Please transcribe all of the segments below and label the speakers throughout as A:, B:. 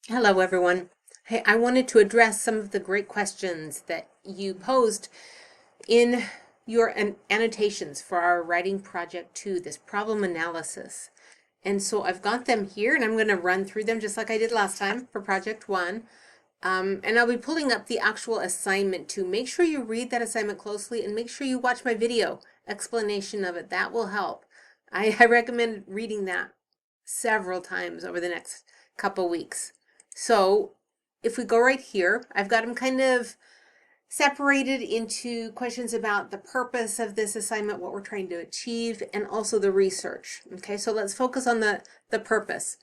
A: Hello, everyone. Hey, I wanted to address some of the great questions that you posed in your annotations for our writing project 2, this problem analysis. And so I've got them here and I'm going to run through them just like I did last time for project 1. And I'll be pulling up the actual assignment too. Make sure you read that assignment closely and make sure you watch my video explanation of it. That will help. I recommend reading that several times over the next couple weeks. So if we go right here, I've got them kind of separated into questions about the purpose of this assignment, what we're trying to achieve, and also the research. Okay, so let's focus on the purpose.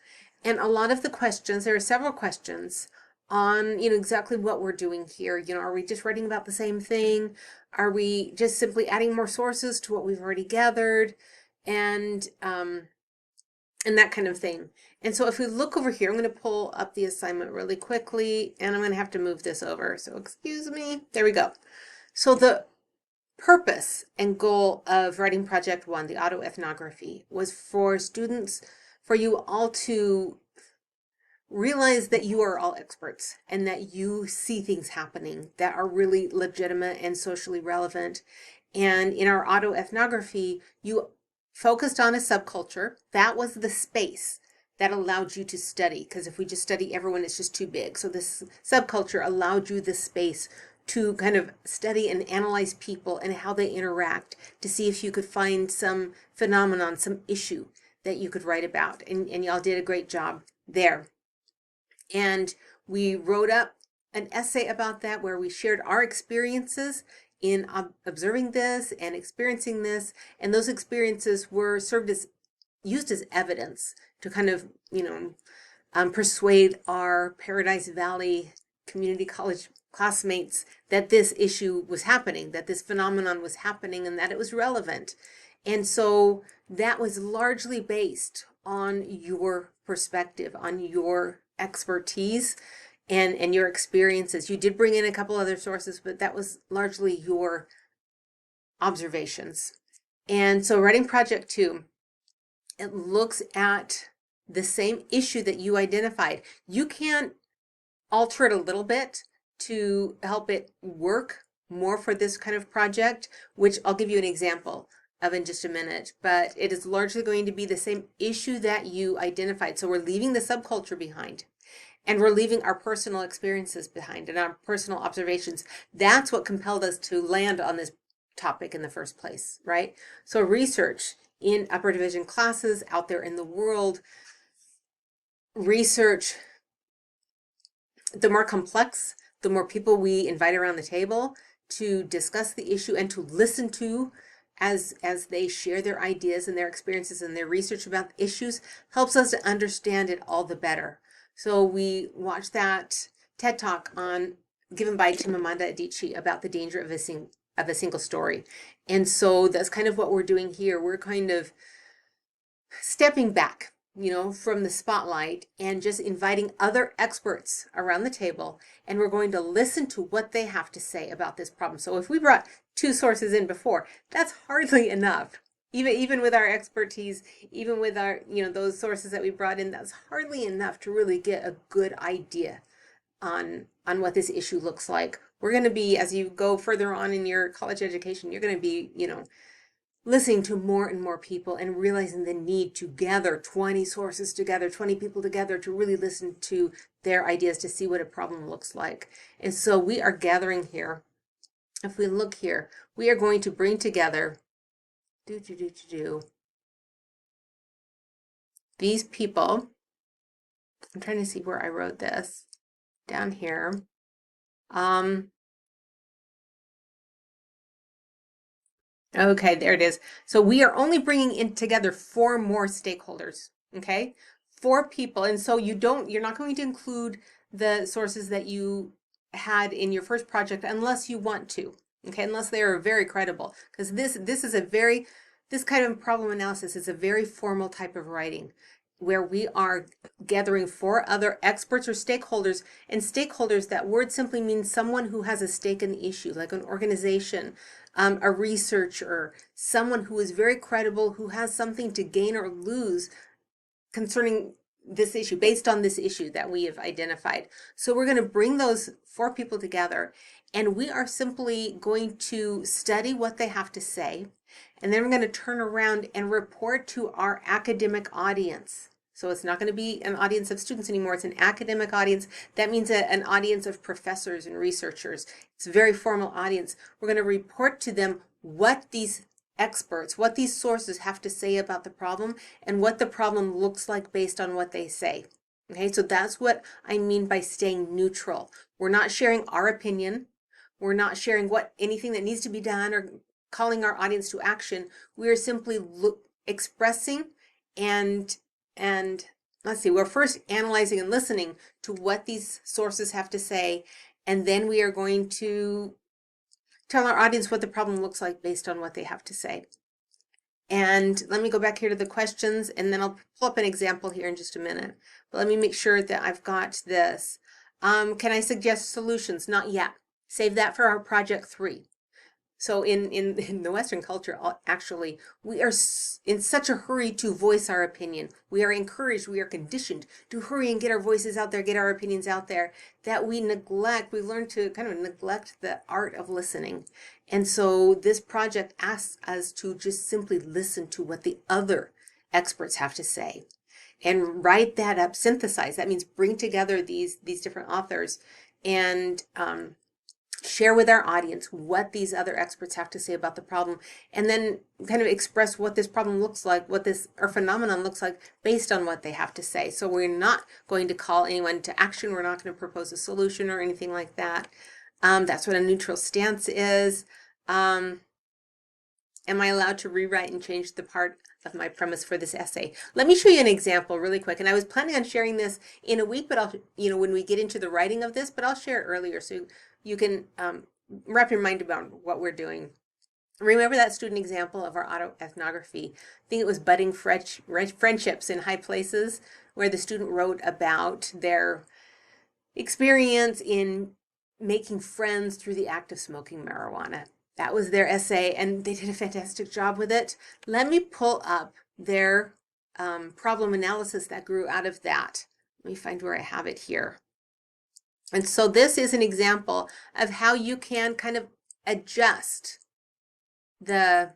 A: And a lot of the questions, there are several questions on, exactly what we're doing here. Are we just writing about the same thing? Are we just simply adding more sources to what we've already gathered? And that kind of thing. And so if we look over here, I'm going to pull up the assignment really quickly, and I'm going to have to move this over. So excuse me. There we go. So the purpose and goal of writing project 1, the autoethnography, was for students, for you all to realize that you are all experts and that you see things happening that are really legitimate and socially relevant. And in our autoethnography, you focused on a subculture. That was the space that allowed you to study, because if we just study everyone, it's just too big. So this subculture allowed you the space to kind of study and analyze people and how they interact, to see if you could find some phenomenon, some issue that you could write about. And y'all did a great job there. And we wrote up an essay about that where we shared our experiences in observing this and experiencing this, and those experiences were used as evidence to kind of persuade our Paradise Valley community college classmates that this issue was happening, that this phenomenon was happening, and that it was relevant. And so that was largely based on your perspective, on your expertise and your experiences. You did bring in a couple other sources, but that was largely your observations. And so writing project 2, it looks at the same issue that you identified. You can alter it a little bit to help it work more for this kind of project, which I'll give you an example of in just a minute, but it is largely going to be the same issue that you identified. So we're leaving the subculture behind, and we're leaving our personal experiences behind and our personal observations. That's what compelled us to land on this topic in the first place, right? So research in upper division classes out there in the world, research, the more complex, the more people we invite around the table to discuss the issue and to listen to as they share their ideas and their experiences and their research about issues, helps us to understand it all the better. So we watched that TED Talk given by Chimamanda Adichie about the danger of a single story. And so that's kind of what we're doing here. We're kind of stepping back, from the spotlight and just inviting other experts around the table, and we're going to listen to what they have to say about this problem. So if we brought 2 sources in before, that's hardly enough. Even with our expertise, even with our, those sources that we brought in, that's hardly enough to really get a good idea on what this issue looks like. We're going to be, as you go further on in your college education, you're going to be, listening to more and more people and realizing the need to gather 20 sources together, 20 people together to really listen to their ideas to see what a problem looks like. And so we are gathering here. If we look here, we are going to bring together these people. I'm trying to see where I wrote this down here. Okay, there it is. So we are only bringing in together 4 more stakeholders, okay? 4 people. And so you're not going to include the sources that you had in your first project unless you want to, okay? Unless they are very credible, because this kind of problem analysis is a very formal type of writing where we are gathering 4 other experts or stakeholders. And stakeholders, that word simply means someone who has a stake in the issue, like an organization, a researcher, someone who is very credible, who has something to gain or lose concerning this issue, based on this issue that we have identified. So we're going to bring those 4 people together, and we are simply going to study what they have to say, and then we're going to turn around and report to our academic audience. So it's not going to be an audience of students anymore. It's an academic audience. That means an audience of professors and researchers. It's a very formal audience. We're going to report to them what these experts, what these sources have to say about the problem, and what the problem looks like based on what they say. Okay, so that's what I mean by staying neutral. We're not sharing our opinion. We're not sharing anything that needs to be done or calling our audience to action. We are simply expressing and let's see, we're first analyzing and listening to what these sources have to say, and then we are going to tell our audience what the problem looks like based on what they have to say. And let me go back here to the questions, and then I'll pull up an example here in just a minute. But let me make sure that I've got this. Can I suggest solutions? Not yet. Save that for our project 3. So in the Western culture, actually, we are in such a hurry to voice our opinion. We are encouraged, we are conditioned to hurry and get our voices out there, get our opinions out there, that we learn to kind of neglect the art of listening. And so this project asks us to just simply listen to what the other experts have to say and write that up, synthesize. That means bring together these different authors and share with our audience what these other experts have to say about the problem, and then kind of express what this problem looks like, what this or phenomenon looks like based on what they have to say. So we're not going to call anyone to action. We're not going to propose a solution or anything like that. That's what a neutral stance is. Am I allowed to rewrite and change the part of my premise for this essay? Let me show you an example really quick. And I was planning on sharing this in a week, but I'll, when we get into the writing of this, but I'll share it earlier so you can wrap your mind about what we're doing. Remember that student example of our autoethnography? I think it was budding friendships in high places, where the student wrote about their experience in making friends through the act of smoking marijuana. That was their essay, and they did a fantastic job with it. Let me pull up their problem analysis that grew out of that. Let me find where I have it here. And so this is an example of how you can kind of adjust the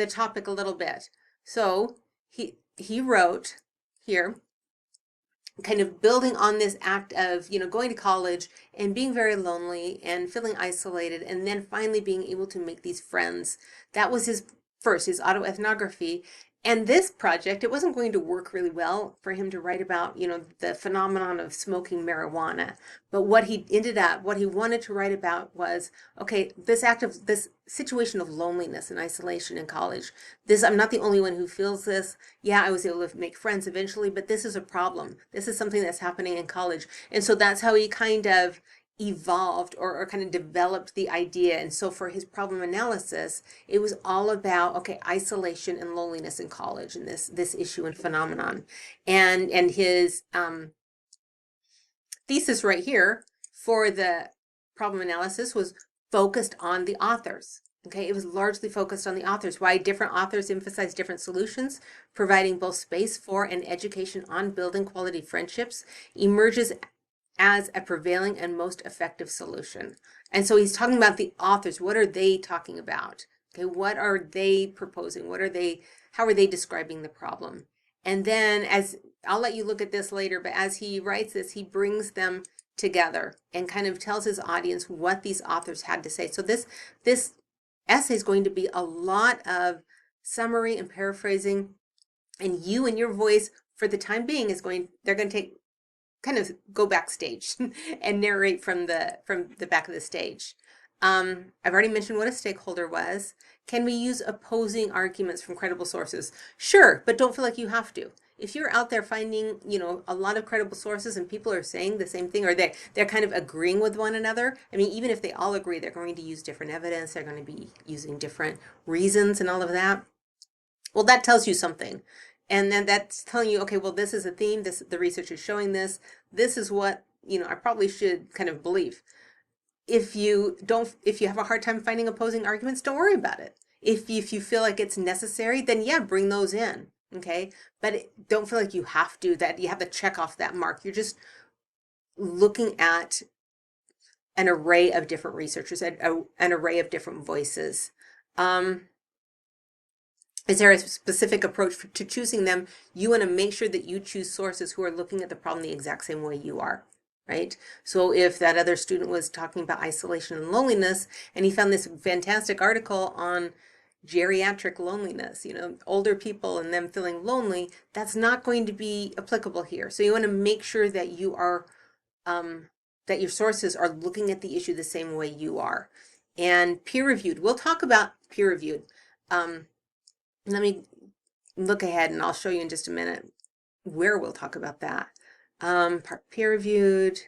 A: topic a little bit. So he wrote here, kind of building on this act of, going to college and being very lonely and feeling isolated, and then finally being able to make these friends. That was his autoethnography. And this project, it wasn't going to work really well for him to write about, the phenomenon of smoking marijuana. But what he wanted to write about was, okay, this situation of loneliness and isolation in college. I'm not the only one who feels this. Yeah, I was able to make friends eventually, but this is a problem. This is something that's happening in college. And so that's how he kind of evolved or kind of developed the idea. And so for his problem analysis, it was all about, okay, isolation and loneliness in college and this issue and phenomenon. And his thesis right here for the problem analysis was focused on the authors. Okay, it was largely focused on the authors. Why different authors emphasize different solutions, providing both space for and education on building quality friendships, emerges as a prevailing and most effective solution. And so he's talking about the authors. What are they talking about? Okay, what are they proposing? How are they describing the problem? And then, as I'll let you look at this later, but as he writes this, he brings them together and kind of tells his audience what these authors had to say. So this essay is going to be a lot of summary and paraphrasing, and you and your voice for the time being they're going to kind of go backstage and narrate from the back of the stage. I've already mentioned what a stakeholder was. Can we use opposing arguments from credible sources? Sure, but don't feel like you have to. If you're out there finding, a lot of credible sources and people are saying the same thing, or they're kind of agreeing with one another. I mean, even if they all agree, they're going to use different evidence. They're going to be using different reasons and all of that. Well, that tells you something. And then that's telling you, okay, well, this is a theme. The research is showing this. This is what, I probably should kind of believe. If you have a hard time finding opposing arguments, don't worry about it. If you feel like it's necessary, then yeah, bring those in. okay? But don't feel like you have to, that you have to check off that mark. You're just looking at an array of different researchers, an array of different voices. Is there a specific approach to choosing them? You want to make sure that you choose sources who are looking at the problem the exact same way you are, right? So if that other student was talking about isolation and loneliness, and he found this fantastic article on geriatric loneliness, older people and them feeling lonely, that's not going to be applicable here. So you want to make sure that you are, that your sources are looking at the issue the same way you are. And peer-reviewed, we'll talk about peer-reviewed. Let me look ahead and I'll show you in just a minute where we'll talk about that. Peer-reviewed,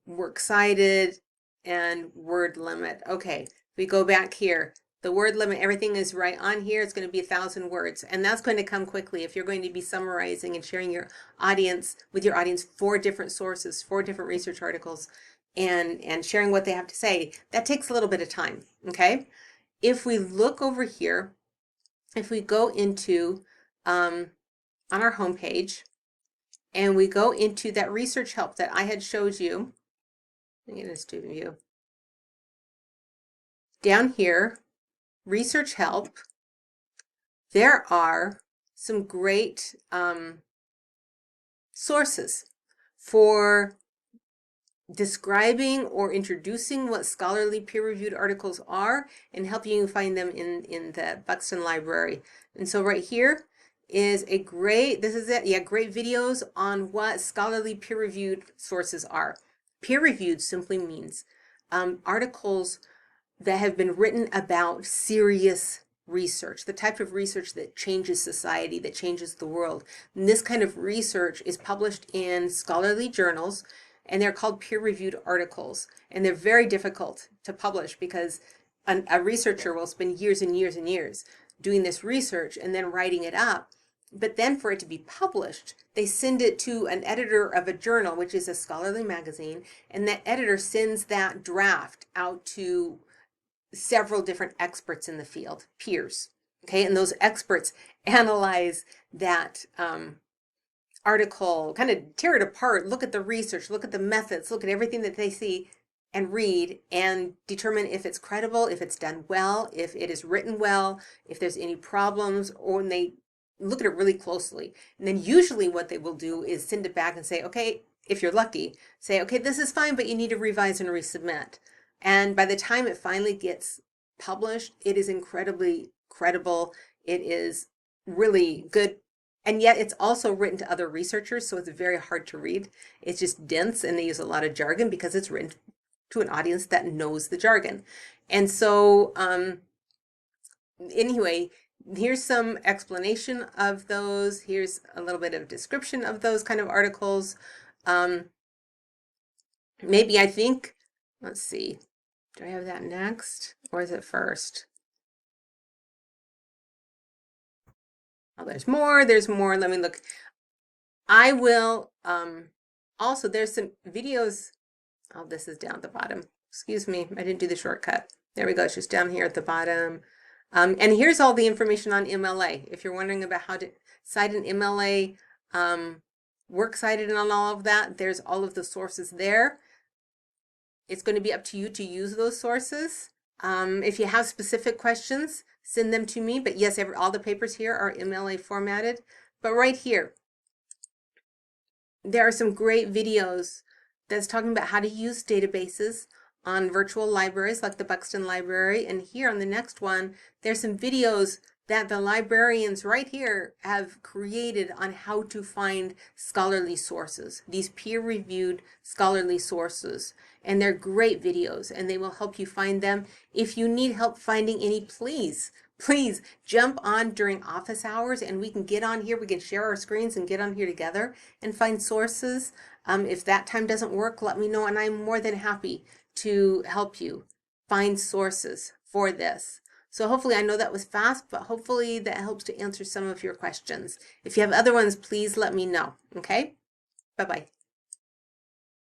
A: works cited, and word limit. Okay, we go back here. The word limit, everything is right on here. It's going to be 1,000 words, and that's going to come quickly if you're going to be summarizing and sharing your audience with your audience 4 different sources, 4 different research articles, and sharing what they have to say. That takes a little bit of time. Okay, if we look over here, if we go into on our home page and we go into that research help that I had showed you, let me get a student view. Down here, research help, there are some great sources for describing or introducing what scholarly peer-reviewed articles are and helping you find them in the Buxton Library. And so right here is a great, this is it, yeah, great videos on what scholarly peer-reviewed sources are. Peer-reviewed simply means articles that have been written about serious research, the type of research that changes society, that changes the world. And this kind of research is published in scholarly journals, and they're called peer-reviewed articles. And they're very difficult to publish because a researcher will spend years and years and years doing this research and then writing it up. But then for it to be published, they send it to an editor of a journal, which is a scholarly magazine, and that editor sends that draft out to several different experts in the field, peers. Okay, and those experts analyze that article, kind of tear it apart, look at the research, look at the methods, look at everything that they see and read and determine if it's credible, if it's done well, if it is written well, if there's any problems, or when they look at it really closely. And then usually what they will do is send it back and say, okay, if you're lucky, say, okay, this is fine, but you need to revise and resubmit. And by the time it finally gets published, it is incredibly credible. It is really good. And yet it's also written to other researchers, so it's very hard to read. It's just dense, and they use a lot of jargon because it's written to an audience that knows the jargon. And so anyway, here's some explanation of those. Here's a little bit of description of those kind of articles. Maybe I think, let's see, do I have that next or is it first? Oh, there's more, let me look. I will, also there's some videos. Oh, this is down at the bottom. Excuse me, I didn't do the shortcut. There we go, it's just down here at the bottom. And here's all the information on MLA. If you're wondering about how to cite an MLA, works cited and all of that, there's all of the sources there. It's going to be up to you to use those sources. If you have specific questions, send them to me. But yes, all the papers here are MLA formatted. But right here, there are some great videos that's talking about how to use databases on virtual libraries like the Buxton Library. And here on the next one, there's some videos that the librarians right here have created on how to find scholarly sources, these peer-reviewed scholarly sources. And they're great videos, and they will help you find them. If you need help finding any, please jump on during office hours and we can get on here, we can share our screens and get on here together and find sources. If that time doesn't work, let me know, and I'm more than happy to help you find sources for this. So hopefully, I know that was fast, but hopefully that helps to answer some of your questions. If you have other ones, please let me know. Okay? Bye-bye.